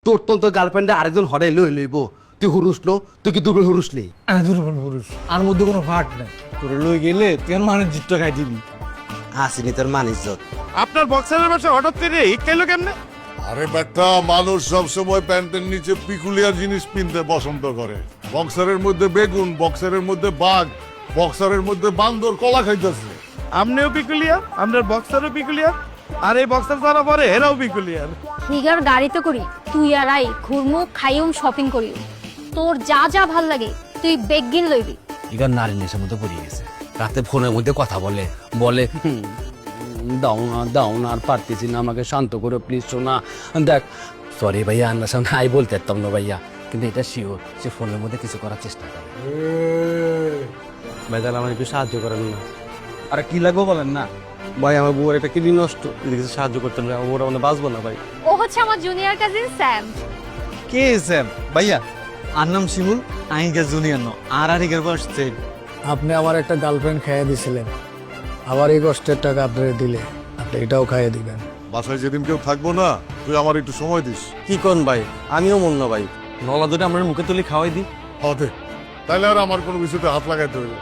তোর তো গার্লফ্রেন্ডে আরেকজন হরে লইব তুই হুরুস নো, তুই কি দুর্বল হুরুস নেই? আমি দুর্বল পুরুষ, আর মধ্যে কোনো ফাট নাই। তোরে লই গেলে তুই আর মানে জিতটা খাই দিবি। আসিনি তোর মান ইজ্জত। আপনার বক্সারের ব্যবসা হঠাৎ করে ইকাইলো কেমনে? আরে বেটা, মানুষ সবসময় প্যান্টের নিচে পিকুলিয়ার জিনিস কিনতে পছন্দ করে। বক্সারের মধ্যে বেগুন, বক্সারের মধ্যে বাঘ, বক্সারের মধ্যে বান্দর কলা খাইতেছে। আপনিও পিকুলিয়ার, আপনার বক্সারও পিকুলিয়ার, আর এই বক্সার যারা পরে এরাও পিকুলিয়ার। হিগার গাড়িতে করি তুই আর আই ঘুরমু খাইম শপিং করি, তোর যা যা ভাল লাগে তুই বেগিন লইবি। ইগার নারী নেশার মধ্যে পড়ে গেছে, রাতে ফোনের মধ্যে কথা বলে দাও না আর পারতেছি না, আমাকে শান্ত করো প্লিজ সোনা। দেখ সরি ভাইয়া, আন্নার সামনে আই বলতে পারতাম না ভাইয়া, কিন্তু এটা শিওর সে ফোনের মধ্যে কিছু করার চেষ্টা করে। ভাই তাহলে আমার একটু সাহায্য করেন না। আরে কি লাগবো বলেন না? ভাই আমার বউয়ের একটা কিডনি নষ্ট, যদি কিছু সাহায্য করতেন ভাই, আমার বউরা মানে বাঁচবো না ভাই। ও হচ্ছে আমার জুনিয়র কাজিন স্যাম। কে স্যাম? ভাইয়া আর নাম শিমুল, আইগা জুনিয়র ন আর হিগার বয়স চেন। আপনি আমার একটা গার্লফ্রেন্ড খাইয়ে দিছিলেন, আবার এই কষ্টের টাকা আপনারে দিলে আপনি এটাও খাইয়ে দিবেন। বাসায় যেদিন কেউ থাকবো না, তুই আমার একটু সময় দিস। কি কোন ভাই, আমিও মন না ভাই, নলা দুটো আমার মুখে তুলি খাওয়াই দিই। হবে তাইলে আর আমার কোনো কিছুতে হাত লাগাইতে হইবে।